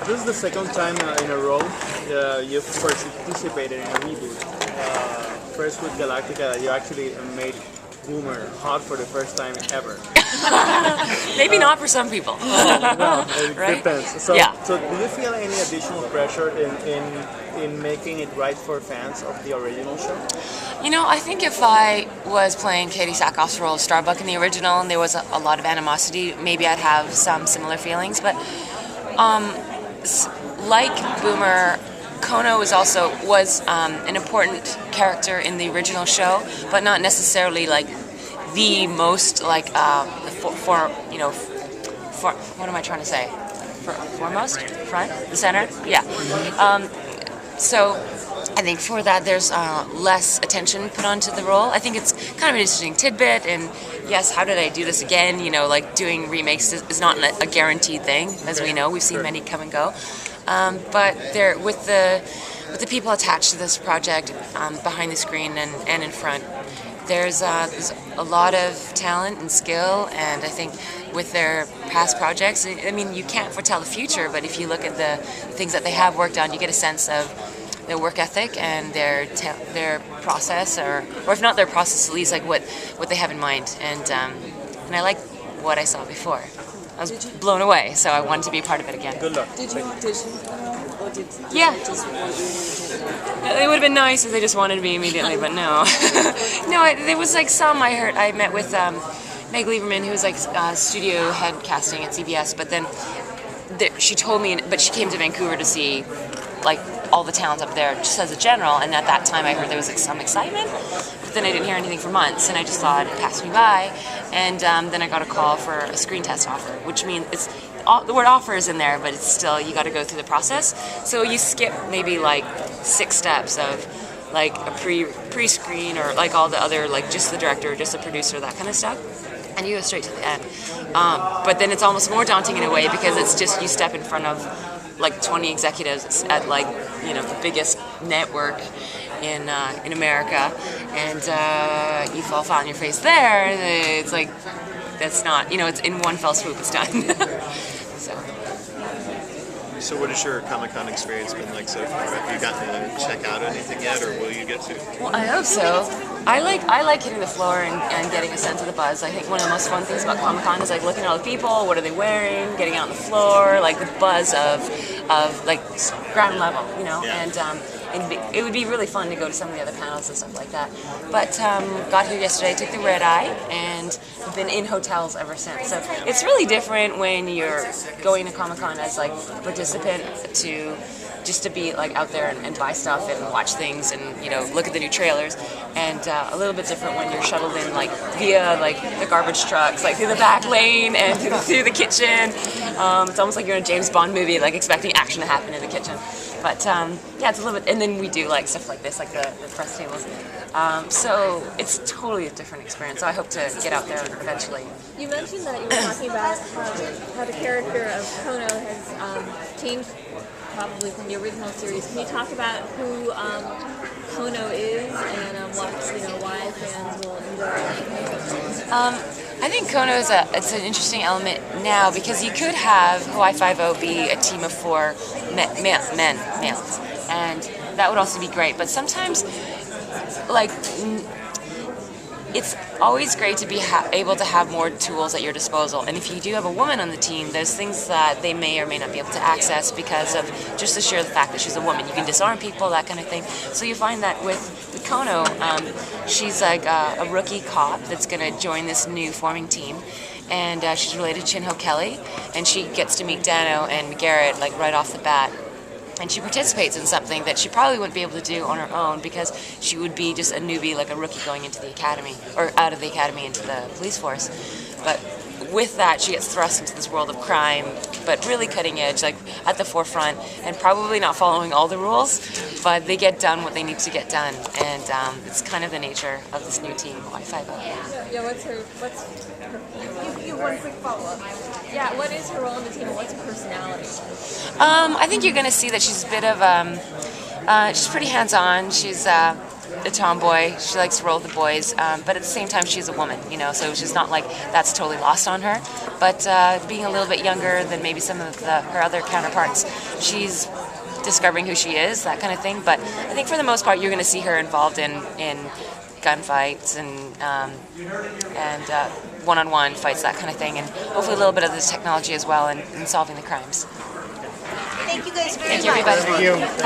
this is the second time in a row you've participated in a reboot. First with Galactica, you actually made Boomer hot for the first time ever. Maybe not for some people. No, it Right? depends. So, Yeah. so do you feel any additional pressure in making it right for fans of the original show? You know, I think if I was playing Katie Sackhoff's role of Starbuck in the original and there was a lot of animosity, maybe I'd have some similar feelings. But like Boomer, Kono was an important character in the original show, but not necessarily like the most like what am I trying to say? Foremost, front, the center, yeah. So I think for that there's less attention put onto the role. I think it's kind of an interesting tidbit, and yes, how did I do this again? You know, like doing remakes is not a guaranteed thing, as we know. We've seen many come and go. But there, with the people attached to this project, behind the screen and in front, there's a lot of talent and skill, and I think with their past projects, I mean, you can't foretell the future, but if you look at the things that they have worked on, you get a sense of their work ethic and their process, or if not their process, at least like what they have in mind, and I like what I saw before. I was blown away, so I wanted to be a part of it again. Good luck. Did you audition for that, or did Yeah. you just want to? It would have been nice if they just wanted me immediately, but no. No, there was like some I met with Meg Lieberman, who was like studio head casting at CBS, but then she told me, but she came to Vancouver to see like all the talent up there just as a general, and at that time I heard there was like some excitement, but then I didn't hear anything for months, and I just thought it passed me by, and then I got a call for a screen test offer, which means the word offer is in there, but it's still, you got to go through the process, so you skip maybe like 6 steps of like a pre-screen or like all the other, like just the director, just the producer, that kind of stuff, and you go straight to the end. But then it's almost more daunting in a way, because it's just you step in front of like 20 executives at like, you know, the biggest network in America, and you fall flat on your face there. It's like, that's not, you know, it's in one fell swoop, it's done. So what has your Comic-Con experience been like so far? Have you gotten to check out anything yet, or will you get to? Well, I hope so. I like hitting the floor and getting a sense of the buzz. I think one of the most fun things about Comic-Con is like looking at all the people, what are they wearing, getting out on the floor, like the buzz of like ground level, you know. Yeah. And it would be really fun to go to some of the other panels and stuff like that. But got here yesterday, took the red eye, and have been in hotels ever since. So it's really different when you're going to Comic-Con as like a participant to just to be like out there and buy stuff and watch things and, you know, look at the new trailers, and a little bit different when you're shuttled in like via like the garbage trucks, like through the back lane and through the kitchen. It's almost like you're in a James Bond movie, like expecting action to happen in the kitchen. But yeah, it's a little bit, and then we do like stuff like this, like the press tables. So it's totally a different experience. So I hope to get out there eventually. You mentioned that you were talking about how the character of Kono has changed probably from the original series. Can you talk about who Kono is and why fans will enjoy it? I think Kono it's an interesting element now, because you could have Hawaii Five-0 be a team of 4 males, and that would also be great. But sometimes, like, it's always great to be able to have more tools at your disposal. And if you do have a woman on the team, there's things that they may or may not be able to access because of just the sheer fact that she's a woman. You can disarm people, that kind of thing. So you find that with Kono, she's like a rookie cop that's going to join this new forming team. And she's related to Chin-Ho Kelly, and she gets to meet Dano and Garrett like right off the bat. And she participates in something that she probably wouldn't be able to do on her own, because she would be just a newbie, like a rookie going into the academy, or out of the academy into the police force. But with that, she gets thrust into this world of crime, but really cutting edge, like at the forefront, and probably not following all the rules, but they get done what they need to get done. And it's kind of the nature of this new team, Five-0. Yeah, you one quick follow-up. Yeah, what is her role in the team, and what's her personality? I think you're going to see that she's a bit of, she's pretty hands-on. She's a tomboy. She likes to roll with the boys, but at the same time, she's a woman, you know. So it's just not like that's totally lost on her. But being a little bit younger than maybe some of her other counterparts, she's discovering who she is, that kind of thing. But I think for the most part, you're going to see her involved in gunfights and one-on-one fights, that kind of thing, and hopefully a little bit of this technology as well in solving the crimes. Thank you guys very Thank you, much. everybody. Thank you.